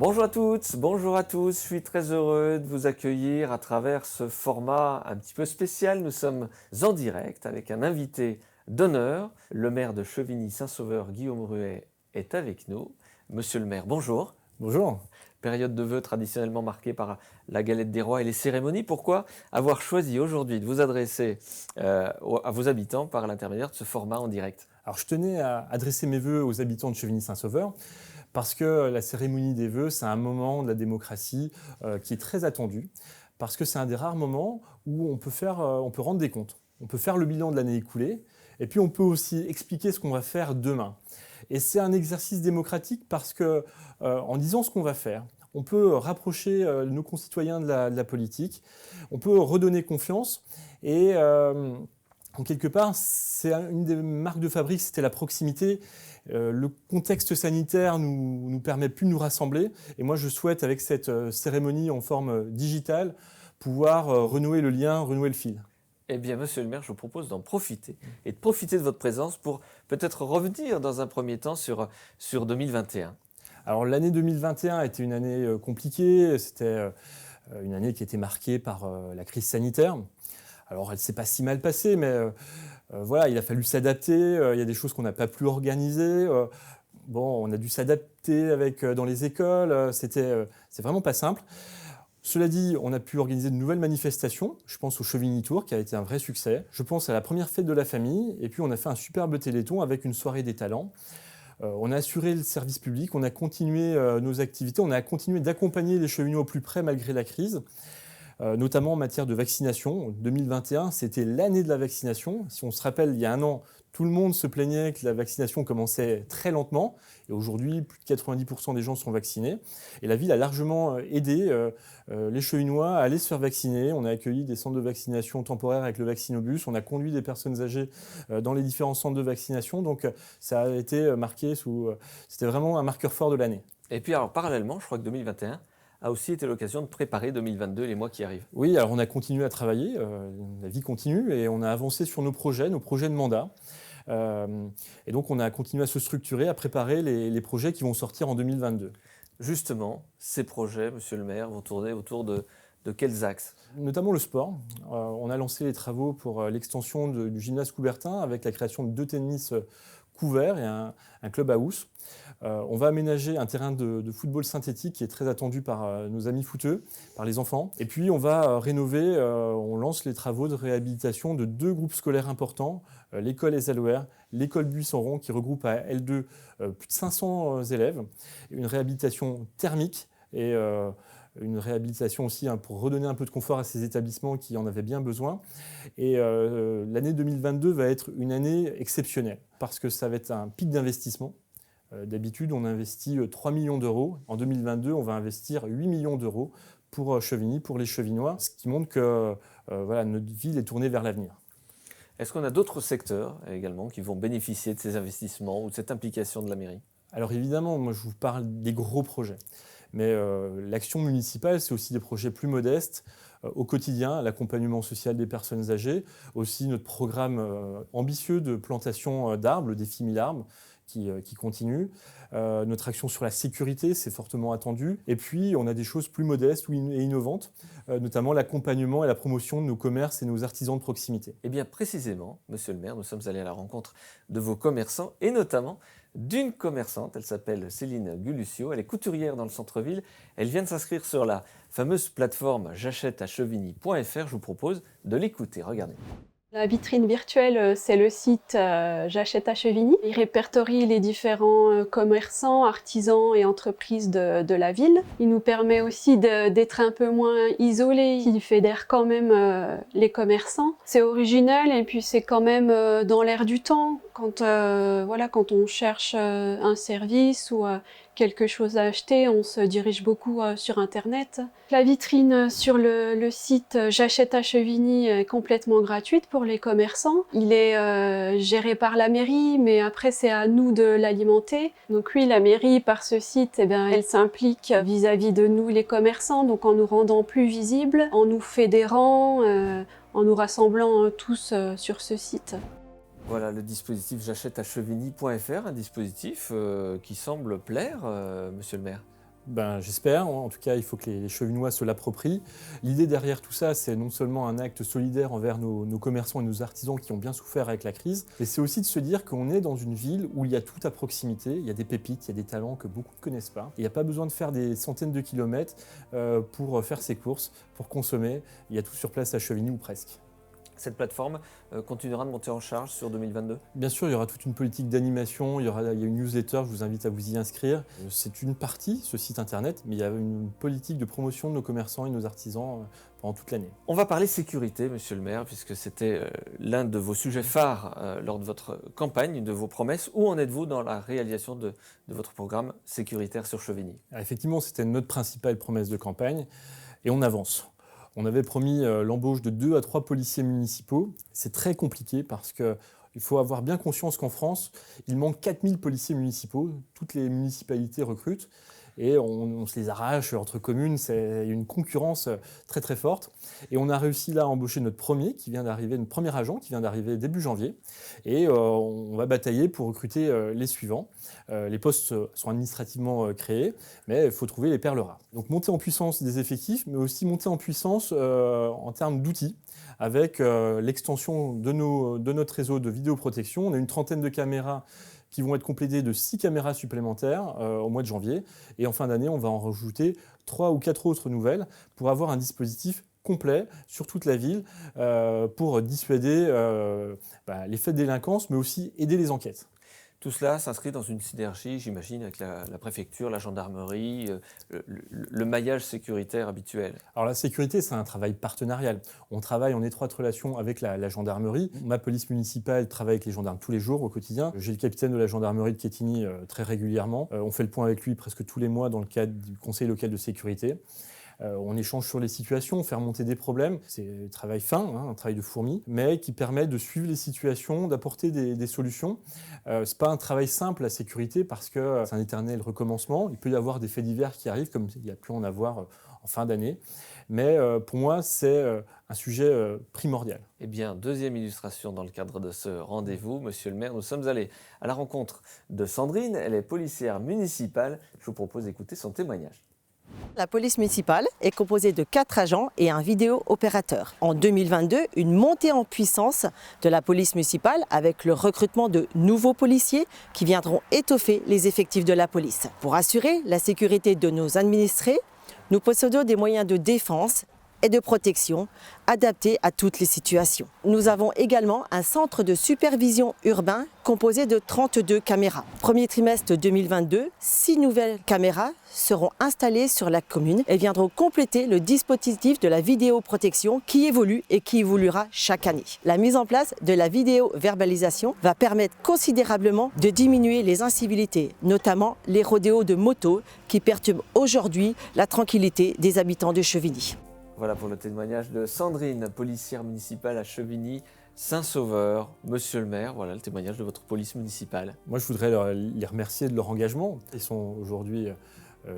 Bonjour à toutes, bonjour à tous, je suis très heureux de vous accueillir à travers ce format un petit peu spécial. Nous sommes en direct avec un invité d'honneur. Le maire de Chevigny-Saint-Sauveur, Guillaume Ruet, est avec nous. Monsieur le maire, bonjour. Bonjour. Période de vœux traditionnellement marquée par la galette des rois et les cérémonies. Pourquoi avoir choisi aujourd'hui de vous adresser à vos habitants par l'intermédiaire de ce format en direct? Alors je tenais à adresser mes vœux aux habitants de Chevigny-Saint-Sauveur parce que la cérémonie des vœux, c'est un moment de la démocratie qui est très attendu parce que c'est un des rares moments où on peut rendre des comptes. On peut faire le bilan de l'année écoulée et puis on peut aussi expliquer ce qu'on va faire demain. Et c'est un exercice démocratique parce que en disant ce qu'on va faire, on peut rapprocher nos concitoyens de la politique, on peut redonner confiance et en quelque part, c'est une des marques de fabrique, c'était la proximité. Le contexte sanitaire nous permet plus de nous rassembler. Et moi, je souhaite, avec cette cérémonie en forme digitale, pouvoir renouer le lien, renouer le fil. Eh bien, monsieur le maire, je vous propose d'en profiter et de profiter de votre présence pour peut-être revenir dans un premier temps sur 2021. Alors, l'année 2021 a été une année compliquée. C'était une année qui était marquée par la crise sanitaire. Alors, elle ne s'est pas si mal passée, mais voilà, il a fallu s'adapter. Il y a des choses qu'on n'a pas pu organiser. Bon, on a dû s'adapter dans les écoles. C'est vraiment pas simple. Cela dit, on a pu organiser de nouvelles manifestations. Je pense au Chevigny Tour, qui a été un vrai succès. Je pense à la première fête de la famille. Et puis, on a fait un superbe téléthon avec une soirée des talents. On a assuré le service public. On a continué nos activités. On a continué d'accompagner les Chevignois au plus près malgré la crise. Notamment en matière de vaccination. 2021, c'était l'année de la vaccination. Si on se rappelle, il y a un an, tout le monde se plaignait que la vaccination commençait très lentement. Et aujourd'hui, plus de 90% des gens sont vaccinés. Et la ville a largement aidé les Chevignois à aller se faire vacciner. On a accueilli des centres de vaccination temporaires avec le Vaccinobus. On a conduit des personnes âgées dans les différents centres de vaccination. Donc ça a été marqué c'était vraiment un marqueur fort de l'année. Et puis, alors, parallèlement, je crois que 2021 a aussi été l'occasion de préparer 2022 et les mois qui arrivent. Oui, alors on a continué à travailler, la vie continue, et on a avancé sur nos projets de mandat. Et donc on a continué à se structurer, à préparer les projets qui vont sortir en 2022. Justement, ces projets, monsieur le maire, vont tourner autour de quels axes? Notamment le sport. On a lancé les travaux pour l'extension du gymnase Coubertin avec la création de 2 tennis couverts et un club house. On va aménager un terrain de football synthétique qui est très attendu par nos amis footeux, par les enfants. Et puis on va rénover, on lance les travaux de réhabilitation de 2 groupes scolaires importants, l'école Esalouer, l'école Buisson-Rond qui regroupe à elle deux plus de 500 élèves. Une réhabilitation thermique et une réhabilitation aussi pour redonner un peu de confort à ces établissements qui en avaient bien besoin. Et l'année 2022 va être une année exceptionnelle parce que ça va être un pic d'investissement. D'habitude, on investit 3 millions d'euros. En 2022, on va investir 8 millions d'euros pour Chevigny, pour les Chevignois, ce qui montre que voilà, notre ville est tournée vers l'avenir. Est-ce qu'on a d'autres secteurs également qui vont bénéficier de ces investissements ou de cette implication de la mairie? Alors évidemment, moi je vous parle des gros projets. Mais l'action municipale, c'est aussi des projets plus modestes au quotidien, l'accompagnement social des personnes âgées, aussi notre programme ambitieux de plantation d'arbres, le défi 1000 arbres, qui continue. Notre action sur la sécurité, c'est fortement attendu. Et puis, on a des choses plus modestes et innovantes, notamment l'accompagnement et la promotion de nos commerces et nos artisans de proximité. Eh bien, précisément, monsieur le maire, nous sommes allés à la rencontre de vos commerçants et notamment d'une commerçante. Elle s'appelle Céline Gulucio. Elle est couturière dans le centre-ville. Elle vient de s'inscrire sur la fameuse plateforme j'achèteachevigny.fr. Je vous propose de l'écouter. Regardez. La vitrine virtuelle, c'est le site J'achète à Chevigny. Il répertorie les différents commerçants, artisans et entreprises de la ville. Il nous permet aussi d'être un peu moins isolés. Il fédère quand même les commerçants. C'est original et puis c'est quand même dans l'air du temps. Quand on cherche un service ou quelque chose à acheter, on se dirige beaucoup sur Internet. La vitrine sur le site J'achète à Chevigny est complètement gratuite pour les commerçants. Il est géré par la mairie, mais après c'est à nous de l'alimenter. Donc oui, la mairie, par ce site, elle s'implique vis-à-vis de nous les commerçants, donc en nous rendant plus visibles, en nous fédérant, en nous rassemblant tous sur ce site. Voilà le dispositif j'achèteachevigny.fr, un dispositif qui semble plaire, monsieur le maire. J'espère. En tout cas, il faut que les Chevinois se l'approprient. L'idée derrière tout ça, c'est non seulement un acte solidaire envers nos commerçants et nos artisans qui ont bien souffert avec la crise, mais c'est aussi de se dire qu'on est dans une ville où il y a tout à proximité, il y a des pépites, il y a des talents que beaucoup ne connaissent pas. Il n'y a pas besoin de faire des centaines de kilomètres pour faire ses courses, pour consommer. Il y a tout sur place à Chevigny ou presque. Cette plateforme continuera de monter en charge sur 2022 ? Bien sûr, il y aura toute une politique d'animation, il y a une newsletter, je vous invite à vous y inscrire. C'est une partie, ce site internet, mais il y a une politique de promotion de nos commerçants et nos artisans pendant toute l'année. On va parler sécurité, monsieur le maire, puisque c'était l'un de vos sujets phares lors de votre campagne, de vos promesses. Où en êtes-vous dans la réalisation de votre programme sécuritaire sur Chevigny ? Alors effectivement, c'était notre principale promesse de campagne et on avance. On avait promis l'embauche de 2 à 3 policiers municipaux. C'est très compliqué parce qu'il faut avoir bien conscience qu'en France, il manque 4000 policiers municipaux. Toutes les municipalités recrutent et on se les arrache entre communes. C'est une concurrence très très forte. Et on a réussi là à embaucher notre premier agent qui vient d'arriver début janvier. Et on va batailler pour recruter les suivants. Les postes sont administrativement créés, mais il faut trouver les perles rares. Donc monter en puissance des effectifs, mais aussi monter en puissance en termes d'outils, avec l'extension de notre réseau de vidéoprotection. On a une trentaine de caméras qui vont être complétées de 6 caméras supplémentaires au mois de janvier. Et en fin d'année, on va en rajouter 3 ou 4 autres nouvelles pour avoir un dispositif complet sur toute la ville pour dissuader les faits de délinquance, mais aussi aider les enquêtes. Tout cela s'inscrit dans une synergie, j'imagine, avec la préfecture, la gendarmerie, le maillage sécuritaire habituel. Alors la sécurité, c'est un travail partenarial. On travaille en étroite relation avec la gendarmerie. Ma police municipale travaille avec les gendarmes tous les jours au quotidien. J'ai le capitaine de la gendarmerie de Quetigny très régulièrement. On fait le point avec lui presque tous les mois dans le cadre du conseil local de sécurité. On échange sur les situations, on fait remonter des problèmes. C'est un travail fin, un travail de fourmi, mais qui permet de suivre les situations, d'apporter des solutions. C'est pas un travail simple, la sécurité, parce que c'est un éternel recommencement. Il peut y avoir des faits divers qui arrivent, comme il y a pu en avoir en fin d'année. Mais pour moi, c'est un sujet primordial. Eh bien, deuxième illustration dans le cadre de ce rendez-vous, monsieur le maire, nous sommes allés à la rencontre de Sandrine. Elle est policière municipale. Je vous propose d'écouter son témoignage. La police municipale est composée de 4 agents et un vidéo-opérateur. En 2022, une montée en puissance de la police municipale avec le recrutement de nouveaux policiers qui viendront étoffer les effectifs de la police. Pour assurer la sécurité de nos administrés, nous possédons des moyens de défense et de protection adaptés à toutes les situations. Nous avons également un centre de supervision urbain composé de 32 caméras. Premier trimestre 2022, 6 nouvelles caméras seront installées sur la commune et viendront compléter le dispositif de la vidéoprotection qui évolue et qui évoluera chaque année. La mise en place de la vidéo-verbalisation va permettre considérablement de diminuer les incivilités, notamment les rodéos de moto qui perturbent aujourd'hui la tranquillité des habitants de Chevigny. Voilà pour le témoignage de Sandrine, policière municipale à Chevigny, Saint-Sauveur. Monsieur le maire, voilà le témoignage de votre police municipale. Moi, je voudrais les remercier de leur engagement. Ils sont aujourd'hui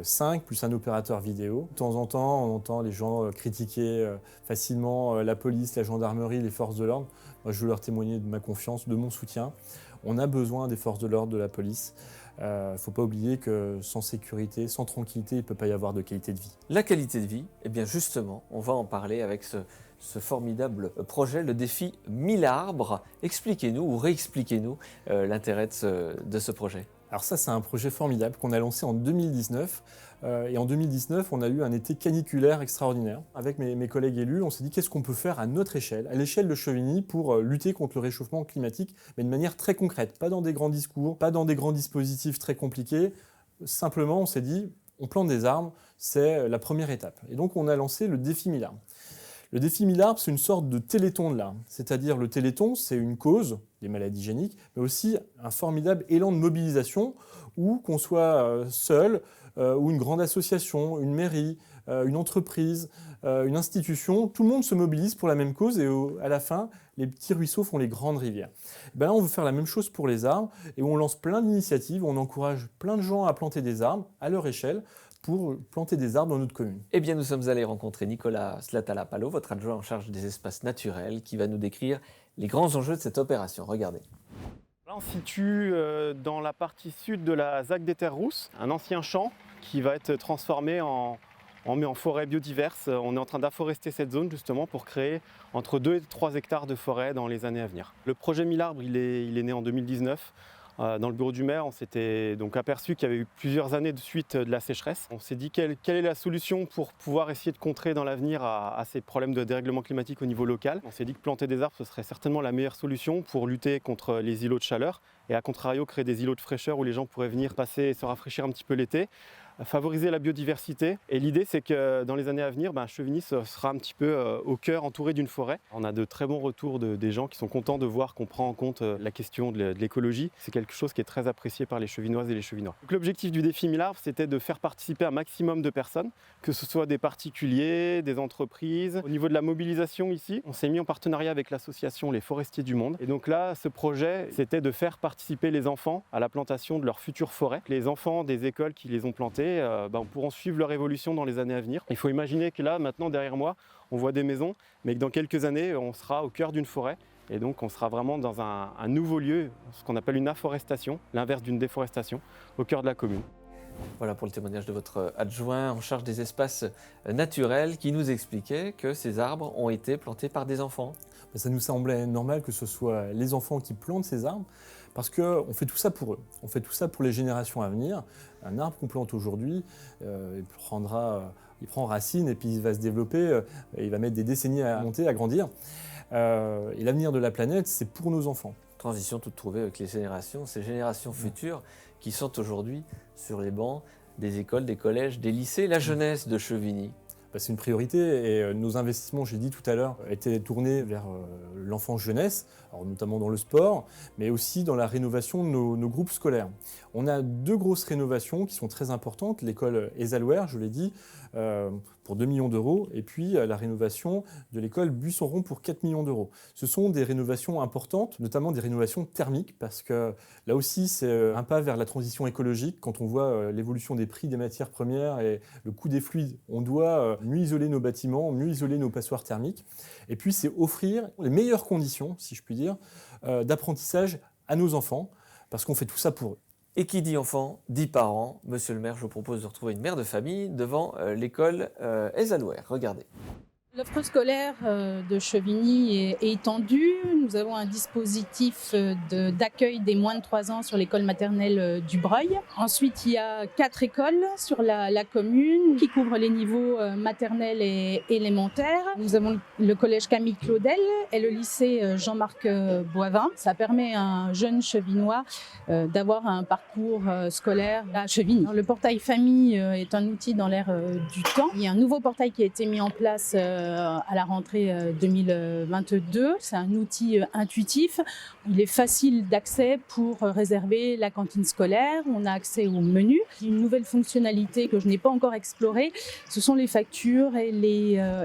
5, plus un opérateur vidéo. De temps en temps, on entend les gens critiquer facilement la police, la gendarmerie, les forces de l'ordre. Moi, je veux leur témoigner de ma confiance, de mon soutien. On a besoin des forces de l'ordre, de la police. Il ne faut pas oublier que sans sécurité, sans tranquillité, il ne peut pas y avoir de qualité de vie. La qualité de vie, eh bien justement, on va en parler avec ce formidable projet, le défi 1000 arbres. Expliquez-nous ou réexpliquez-nous l'intérêt de ce projet. Alors ça, c'est un projet formidable qu'on a lancé en 2019. Et en 2019, on a eu un été caniculaire extraordinaire. Avec mes collègues élus, on s'est dit qu'est-ce qu'on peut faire à notre échelle, à l'échelle de Chevigny, pour lutter contre le réchauffement climatique, mais de manière très concrète, pas dans des grands discours, pas dans des grands dispositifs très compliqués. Simplement, on s'est dit, on plante des arbres, c'est la première étape. Et donc, on a lancé le défi 1000 arbres. Le défi 1000 arbres, c'est une sorte de téléthon de l'arbre. C'est-à-dire, le téléthon, c'est une cause, des maladies géniques, mais aussi un formidable élan de mobilisation où qu'on soit seul, ou une grande association, une mairie, une entreprise, une institution, tout le monde se mobilise pour la même cause et à la fin, les petits ruisseaux font les grandes rivières. Ben là, on veut faire la même chose pour les arbres et on lance plein d'initiatives, on encourage plein de gens à planter des arbres à leur échelle pour planter des arbres dans notre commune. Eh bien, nous sommes allés rencontrer Nicolas Slatalapalo, votre adjoint en charge des espaces naturels, qui va nous décrire les grands enjeux de cette opération. Regardez. Là, on se situe dans la partie sud de la ZAC des Terres Rousses, un ancien champ qui va être transformée en forêt biodiverse. On est en train d'afforester cette zone justement pour créer entre 2 et 3 hectares de forêt dans les années à venir. Le projet 1000 arbres, il est né en 2019. Dans le bureau du maire, on s'était donc aperçu qu'il y avait eu plusieurs années de suite de la sécheresse. On s'est dit quelle est la solution pour pouvoir essayer de contrer dans l'avenir à ces problèmes de dérèglement climatique au niveau local. On s'est dit que planter des arbres, ce serait certainement la meilleure solution pour lutter contre les îlots de chaleur et à contrario créer des îlots de fraîcheur où les gens pourraient venir passer et se rafraîchir un petit peu l'été. Favoriser la biodiversité. Et l'idée, c'est que dans les années à venir, Chevigny sera un petit peu au cœur, entouré d'une forêt. On a de très bons retours des gens qui sont contents de voir qu'on prend en compte la question de l'écologie. C'est quelque chose qui est très apprécié par les Chevinoises et les Chevinois. Donc, l'objectif du défi 1000 arbres, c'était de faire participer un maximum de personnes, que ce soit des particuliers, des entreprises. Au niveau de la mobilisation ici, on s'est mis en partenariat avec l'association Les Forestiers du Monde. Et donc là, ce projet, c'était de faire participer les enfants à la plantation de leurs futures forêts. Les enfants des écoles qui les ont plantées pourront suivre leur évolution dans les années à venir. Il faut imaginer que là, maintenant, derrière moi, on voit des maisons, mais que dans quelques années, on sera au cœur d'une forêt. Et donc, on sera vraiment dans un nouveau lieu, ce qu'on appelle une afforestation, l'inverse d'une déforestation, au cœur de la commune. Voilà pour le témoignage de votre adjoint en charge des espaces naturels qui nous expliquait que ces arbres ont été plantés par des enfants. Ça nous semblait normal que ce soit les enfants qui plantent ces arbres, parce qu'on fait tout ça pour eux. On fait tout ça pour les générations à venir. Un arbre qu'on plante aujourd'hui, il prend racine et puis il va se développer, et il va mettre des décennies à monter, à grandir. Et l'avenir de la planète, c'est pour nos enfants. Transition toute trouvée avec ces générations futures qui sont aujourd'hui sur les bancs des écoles, des collèges, des lycées, la jeunesse de Chevigny. C'est une priorité et nos investissements, j'ai dit tout à l'heure, étaient tournés vers l'enfance-jeunesse, alors notamment dans le sport, mais aussi dans la rénovation de nos groupes scolaires. On a 2 grosses rénovations qui sont très importantes, l'école Esalouer, je l'ai dit, pour 2 millions d'euros, et puis la rénovation de l'école Buisson-Rond pour 4 millions d'euros. Ce sont des rénovations importantes, notamment des rénovations thermiques, parce que là aussi c'est un pas vers la transition écologique. Quand on voit l'évolution des prix des matières premières et le coût des fluides, on doit mieux isoler nos bâtiments, mieux isoler nos passoires thermiques. Et puis c'est offrir les meilleures conditions, si je puis dire, d'apprentissage à nos enfants, parce qu'on fait tout ça pour eux. Et qui dit enfant, dit parents. Monsieur le maire, je vous propose de retrouver une mère de famille devant l'école Esalouer. Regardez. L'offre scolaire de Chevigny est étendue. Nous avons un dispositif d'accueil des moins de 3 ans sur l'école maternelle du Breuil. Ensuite, il y a 4 écoles sur la commune qui couvrent les niveaux maternels et élémentaires. Nous avons le collège Camille Claudel et le lycée Jean-Marc Boivin. Ça permet à un jeune Chevinois d'avoir un parcours scolaire à Chevigny. Le portail famille est un outil dans l'air du temps. Il y a un nouveau portail qui a été mis en place à la rentrée 2022. C'est un outil intuitif. Il est facile d'accès pour réserver la cantine scolaire. On a accès au menu. Une nouvelle fonctionnalité que je n'ai pas encore explorée, ce sont les factures et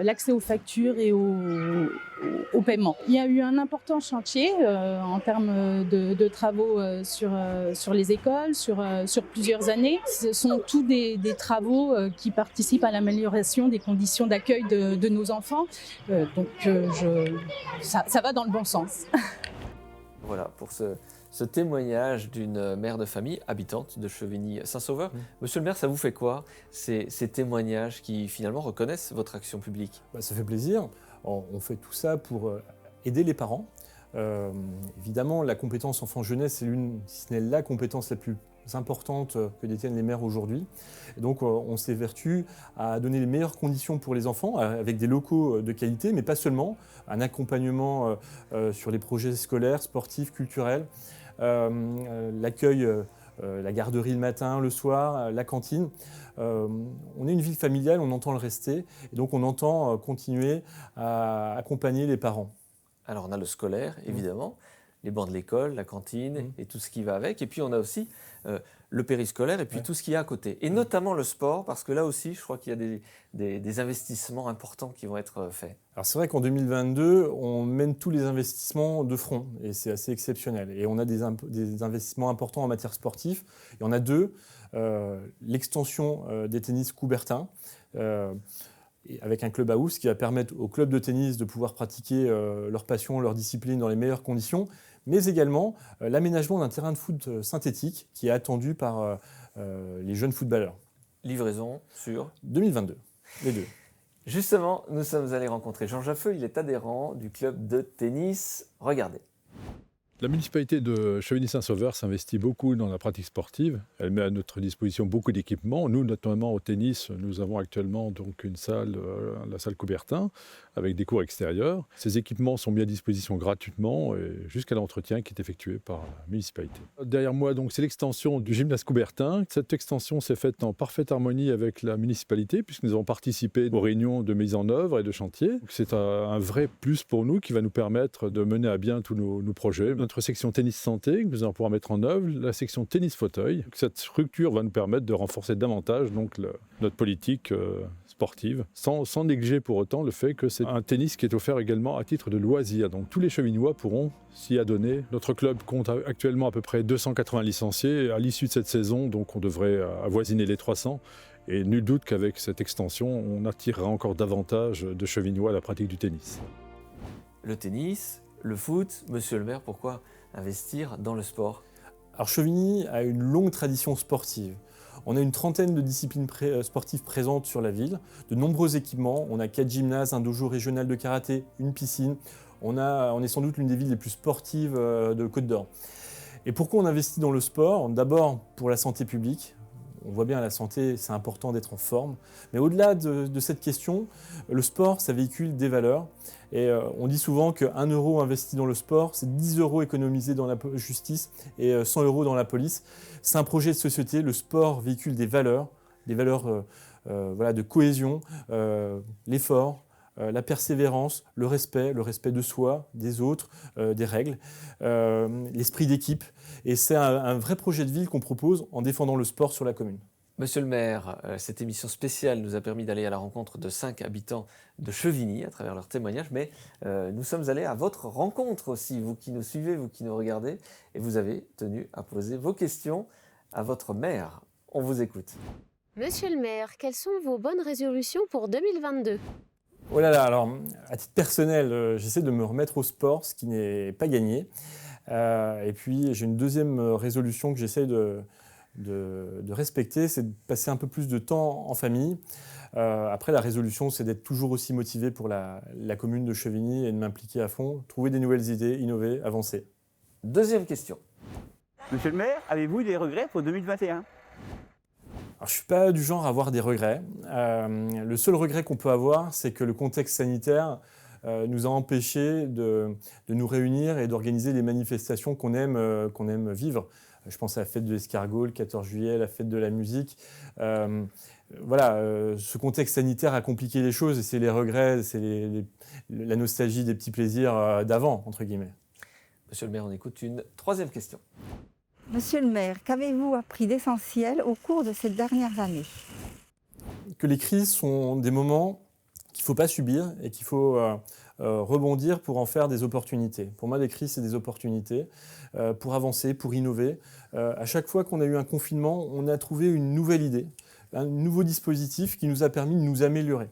l'accès aux factures et au paiement. Il y a eu un important chantier en termes de travaux sur les écoles, sur plusieurs années. Ce sont tous des travaux qui participent à l'amélioration des conditions d'accueil de nos enfants. Ça va dans le bon sens. Voilà pour ce témoignage d'une mère de famille habitante de Chevigny-Saint-Sauveur. Monsieur le maire, ça vous fait quoi, ces témoignages qui finalement reconnaissent votre action publique? Ça fait plaisir. On fait tout ça pour aider les parents. Évidemment, la compétence enfant-jeunesse, c'est l'une, si ce n'est la compétence la plus importante que détiennent les maires aujourd'hui. Et donc, on s'évertue à donner les meilleures conditions pour les enfants, avec des locaux de qualité, mais pas seulement, un accompagnement sur les projets scolaires, sportifs, culturels, l'accueil, la garderie le matin, le soir, la cantine. On est une ville familiale, on entend le rester, et donc on entend continuer à accompagner les parents. Alors on a le scolaire, évidemment, les bancs de l'école, la cantine et tout ce qui va avec. Et puis on a aussi le périscolaire et puis tout ce qu'il y a à côté. Et notamment le sport, parce que là aussi, je crois qu'il y a des investissements importants qui vont être faits. Alors c'est vrai qu'en 2022, on mène tous les investissements de front et c'est assez exceptionnel. Et on a des investissements importants en matière sportive. Il y en a 2. L'extension des tennis Coubertin, avec un club house qui va permettre aux clubs de tennis de pouvoir pratiquer leur passion, leur discipline dans les meilleures conditions, mais également l'aménagement d'un terrain de foot synthétique qui est attendu par les jeunes footballeurs. livraison sur 2022, les deux. Justement, nous sommes allés rencontrer Jean Jaffeux, il est adhérent du club de tennis. Regardez. La municipalité de Chevigny-Saint-Sauveur s'investit beaucoup dans la pratique sportive. Elle met à notre disposition beaucoup d'équipements. Nous, notamment au tennis, nous avons actuellement donc une salle, la salle Coubertin, avec des cours extérieurs. Ces équipements sont mis à disposition gratuitement et jusqu'à l'entretien qui est effectué par la municipalité. Derrière moi, donc, c'est l'extension du gymnase Coubertin. Cette extension s'est faite en parfaite harmonie avec la municipalité, puisque nous avons participé aux réunions de mise en œuvre et de chantier. C'est un vrai plus pour nous qui va nous permettre de mener à bien tous nos projets. Notre section tennis santé que nous allons pouvoir mettre en œuvre, la section tennis fauteuil. Cette structure va nous permettre de renforcer davantage donc, notre politique sportive, sans négliger pour autant le fait que c'est un tennis qui est offert également à titre de loisir. Donc tous les Chevignois pourront s'y adonner. Notre club compte actuellement à peu près 280 licenciés. À l'issue de cette saison, donc on devrait avoisiner les 300. Et nul doute qu'avec cette extension, on attirera encore davantage de Chevignois à la pratique du tennis. Le tennis, le foot, monsieur le maire, pourquoi investir dans le sport? Alors Chevigny a une longue tradition sportive. On a une trentaine de disciplines sportives présentes sur la ville, de nombreux équipements. On a 4 gymnases, un dojo régional de karaté, une piscine. On est sans doute l'une des villes les plus sportives de Côte d'Or. Et pourquoi on investit dans le sport? D'abord pour la santé publique. On voit bien la santé, c'est important d'être en forme. Mais au-delà de cette question, le sport, ça véhicule des valeurs. Et on dit souvent qu'1 euro investi dans le sport, c'est 10 euros économisés dans la justice et 100 euros dans la police. C'est un projet de société. Le sport véhicule des valeurs de cohésion, l'effort, la persévérance, le respect de soi, des autres, des règles, l'esprit d'équipe. Et c'est un vrai projet de ville qu'on propose en défendant le sport sur la commune. Monsieur le maire, cette émission spéciale nous a permis d'aller à la rencontre de 5 habitants de Chevigny à travers leurs témoignages, mais nous sommes allés à votre rencontre aussi, vous qui nous suivez, vous qui nous regardez, et vous avez tenu à poser vos questions à votre maire. On vous écoute. Monsieur le maire, quelles sont vos bonnes résolutions pour 2022 ? Oh là là, alors à titre personnel, j'essaie de me remettre au sport, ce qui n'est pas gagné. Et puis j'ai une deuxième résolution que j'essaie de respecter, c'est de passer un peu plus de temps en famille. Après, la résolution, c'est d'être toujours aussi motivé pour la commune de Chevigny et de m'impliquer à fond, trouver des nouvelles idées, innover, avancer. Deuxième question. Monsieur le maire, avez-vous des regrets pour 2021 ? Alors, je ne suis pas du genre à avoir des regrets. Le seul regret qu'on peut avoir, c'est que le contexte sanitaire nous a empêchés de nous réunir et d'organiser les manifestations qu'on aime vivre. Je pense à la fête de l'escargot, le 14 juillet, la fête de la musique. Ce contexte sanitaire a compliqué les choses et c'est les regrets, c'est la nostalgie des petits plaisirs d'avant, entre guillemets. Monsieur le maire, on écoute une troisième question. Monsieur le maire, qu'avez-vous appris d'essentiel au cours de ces dernières années ? Que les crises sont des moments qu'il ne faut pas subir et qu'il faut rebondir pour en faire des opportunités. Pour moi, les crises, c'est des opportunités pour avancer, pour innover. À chaque fois qu'on a eu un confinement, on a trouvé une nouvelle idée, un nouveau dispositif qui nous a permis de nous améliorer.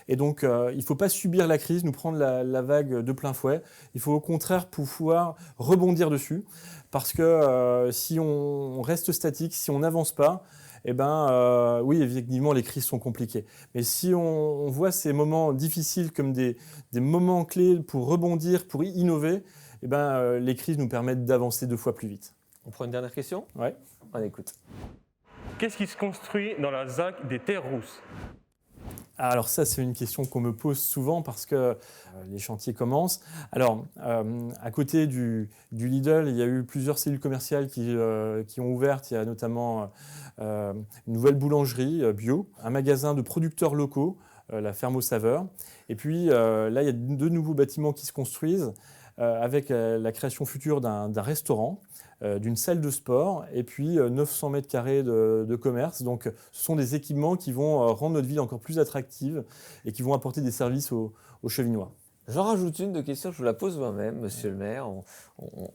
Et donc, il ne faut pas subir la crise, nous prendre la vague de plein fouet. Il faut au contraire pouvoir rebondir dessus. Parce que si on reste statique, si on n'avance pas, oui, effectivement, les crises sont compliquées. Mais si on voit ces moments difficiles comme des moments clés pour rebondir, pour innover, les crises nous permettent d'avancer 2 fois plus vite. On prend une dernière question ? Ouais. On écoute. Qu'est-ce qui se construit dans la ZAC des Terres Rousses ? Alors ça, c'est une question qu'on me pose souvent parce que les chantiers commencent. Alors, à côté du Lidl, il y a eu plusieurs cellules commerciales qui ont ouvert. Il y a notamment une nouvelle boulangerie bio, un magasin de producteurs locaux, la Ferme aux Saveurs. Et puis là, il y a 2 nouveaux bâtiments qui se construisent avec la création future d'un restaurant, d'une salle de sport et puis 900 mètres carrés de commerce. Donc ce sont des équipements qui vont rendre notre ville encore plus attractive et qui vont apporter des services aux Chevignois. J'en rajoute une de questions, je vous la pose moi-même, monsieur le maire.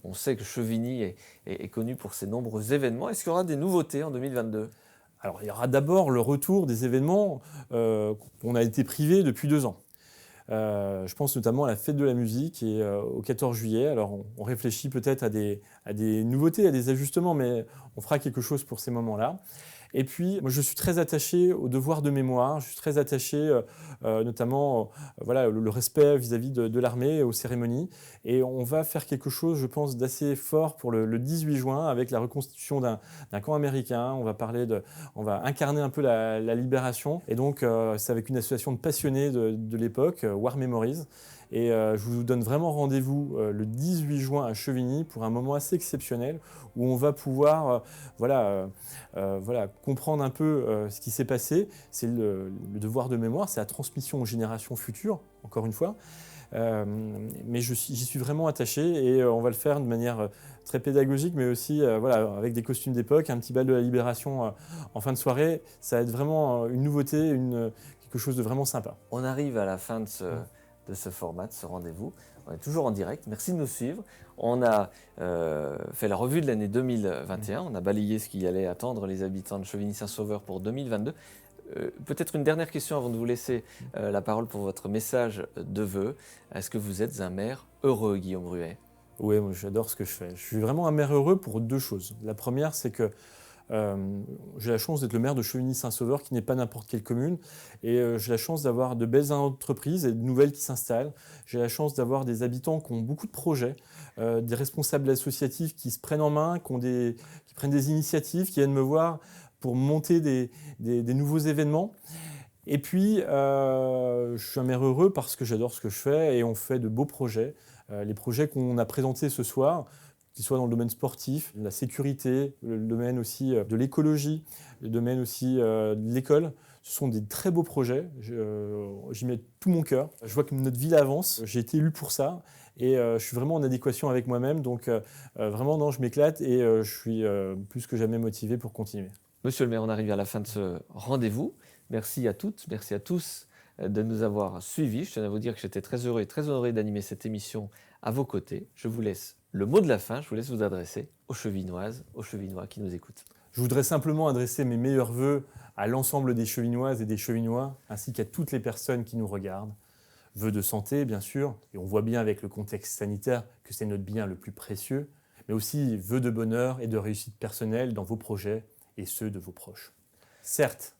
On sait que Chevigny est connu pour ses nombreux événements. Est-ce qu'il y aura des nouveautés en 2022 ? Alors il y aura d'abord le retour des événements qu'on a été privés depuis 2 ans. Je pense notamment à la fête de la musique et au 14 juillet. Alors on réfléchit peut-être à des nouveautés, à des ajustements, mais on fera quelque chose pour ces moments-là. Et puis, moi, je suis très attaché au devoir de mémoire, je suis très attaché notamment le respect vis-à-vis de l'armée, aux cérémonies. Et on va faire quelque chose, je pense, d'assez fort pour le 18 juin avec la reconstitution d'un camp américain. On va incarner un peu la libération. Et donc, c'est avec une association de passionnés de l'époque, War Memories. Et je vous donne vraiment rendez-vous le 18 juin à Chevigny pour un moment assez exceptionnel où on va pouvoir comprendre un peu ce qui s'est passé. C'est le devoir de mémoire, c'est la transmission aux générations futures, encore une fois. Mais j'y suis vraiment attaché et on va le faire de manière très pédagogique, mais aussi avec des costumes d'époque, un petit bal de la Libération en fin de soirée. Ça va être vraiment une nouveauté, quelque chose de vraiment sympa. On arrive à la fin de ce format, de ce rendez-vous. On est toujours en direct. Merci de nous suivre. On a fait la revue de l'année 2021. On a balayé ce qui allait attendre les habitants de Chevigny-Saint-Sauveur pour 2022. Peut-être une dernière question avant de vous laisser la parole pour votre message de vœux. Est-ce que vous êtes un maire heureux, Guillaume Ruet ? Oui, moi j'adore ce que je fais. Je suis vraiment un maire heureux pour deux choses. La première, c'est que j'ai la chance d'être le maire de Chevigny-Saint-Sauveur, qui n'est pas n'importe quelle commune. Et j'ai la chance d'avoir de belles entreprises et de nouvelles qui s'installent. J'ai la chance d'avoir des habitants qui ont beaucoup de projets, des responsables associatifs qui se prennent en main, qui prennent des initiatives, qui viennent me voir pour monter des nouveaux événements. Et puis, je suis un maire heureux parce que j'adore ce que je fais et on fait de beaux projets. Les projets qu'on a présentés ce soir, qu'ils soient dans le domaine sportif, la sécurité, le domaine aussi de l'écologie, le domaine aussi de l'école. Ce sont des très beaux projets, j'y mets tout mon cœur. Je vois que notre ville avance, j'ai été élu pour ça et je suis vraiment en adéquation avec moi-même. Donc vraiment, non, je m'éclate et je suis plus que jamais motivé pour continuer. Monsieur le maire, on arrive à la fin de ce rendez-vous. Merci à toutes, merci à tous de nous avoir suivis. Je tiens à vous dire que j'étais très heureux et très honoré d'animer cette émission à vos côtés. Je vous laisse le mot de la fin, je vous laisse vous adresser aux Chevignoises, aux Chevignois qui nous écoutent. Je voudrais simplement adresser mes meilleurs vœux à l'ensemble des Chevignoises et des Chevignois, ainsi qu'à toutes les personnes qui nous regardent. Vœux de santé, bien sûr, et on voit bien avec le contexte sanitaire que c'est notre bien le plus précieux, mais aussi vœux de bonheur et de réussite personnelle dans vos projets et ceux de vos proches. Certes,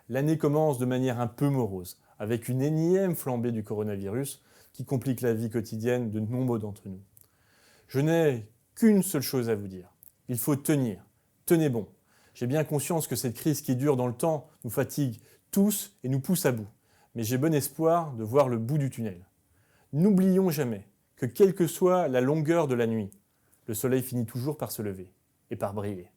l'année commence de manière un peu morose, avec une énième flambée du coronavirus qui complique la vie quotidienne de nombreux d'entre nous. Je n'ai qu'une seule chose à vous dire. Il faut tenir. Tenez bon. J'ai bien conscience que cette crise qui dure dans le temps nous fatigue tous et nous pousse à bout. Mais j'ai bon espoir de voir le bout du tunnel. N'oublions jamais que quelle que soit la longueur de la nuit, le soleil finit toujours par se lever et par briller.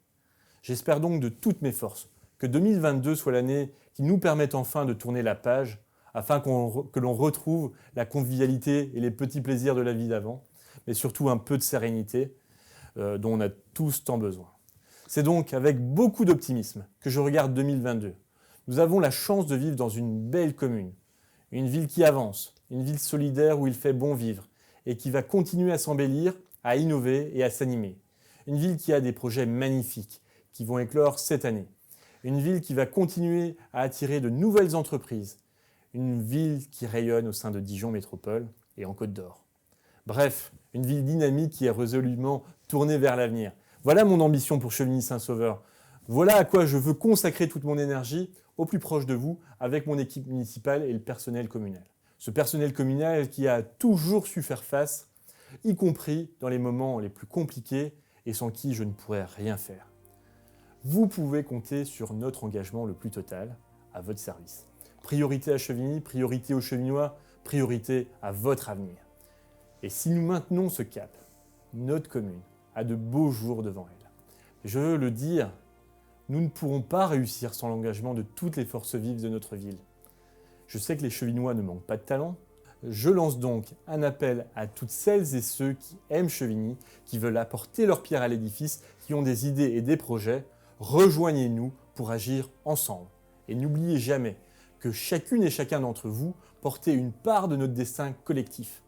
J'espère donc de toutes mes forces que 2022 soit l'année qui nous permette enfin de tourner la page afin que l'on retrouve la convivialité et les petits plaisirs de la vie d'avant, mais surtout un peu de sérénité dont on a tous tant besoin. C'est donc avec beaucoup d'optimisme que je regarde 2022. Nous avons la chance de vivre dans une belle commune, une ville qui avance, une ville solidaire où il fait bon vivre et qui va continuer à s'embellir, à innover et à s'animer. Une ville qui a des projets magnifiques qui vont éclore cette année. Une ville qui va continuer à attirer de nouvelles entreprises. Une ville qui rayonne au sein de Dijon Métropole et en Côte d'Or. Bref, une ville dynamique qui est résolument tournée vers l'avenir. Voilà mon ambition pour Chevigny-Saint-Sauveur. Voilà à quoi je veux consacrer toute mon énergie au plus proche de vous avec mon équipe municipale et le personnel communal. Ce personnel communal qui a toujours su faire face, y compris dans les moments les plus compliqués et sans qui je ne pourrais rien faire. Vous pouvez compter sur notre engagement le plus total à votre service. Priorité à Chevigny, priorité aux Chevignois, priorité à votre avenir. Et si nous maintenons ce cap, notre commune a de beaux jours devant elle. Je veux le dire, nous ne pourrons pas réussir sans l'engagement de toutes les forces vives de notre ville. Je sais que les Chevignois ne manquent pas de talent. Je lance donc un appel à toutes celles et ceux qui aiment Chevigny, qui veulent apporter leur pierre à l'édifice, qui ont des idées et des projets. Rejoignez-nous pour agir ensemble. Et n'oubliez jamais que chacune et chacun d'entre vous portez une part de notre destin collectif.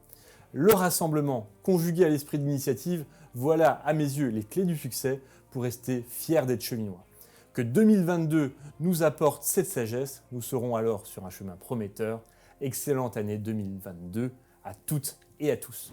Le rassemblement, conjugué à l'esprit d'initiative, voilà à mes yeux les clés du succès pour rester fiers d'être chevignois. Que 2022 nous apporte cette sagesse, nous serons alors sur un chemin prometteur. Excellente année 2022 à toutes et à tous.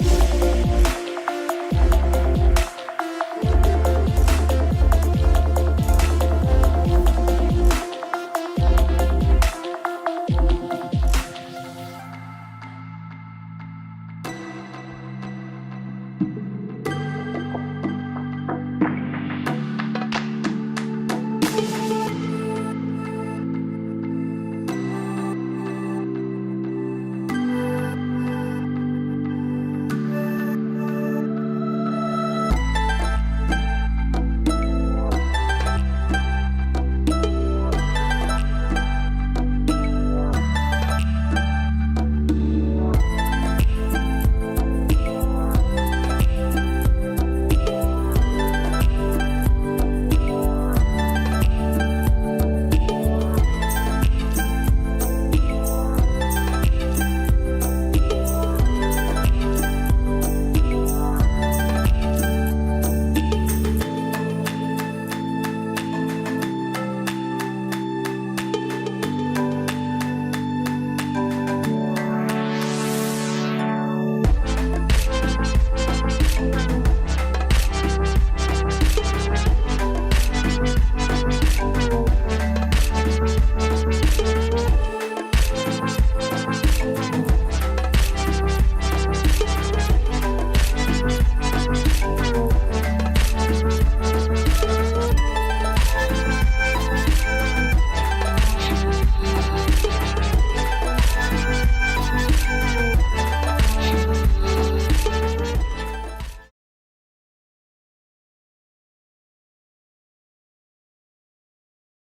Thank you.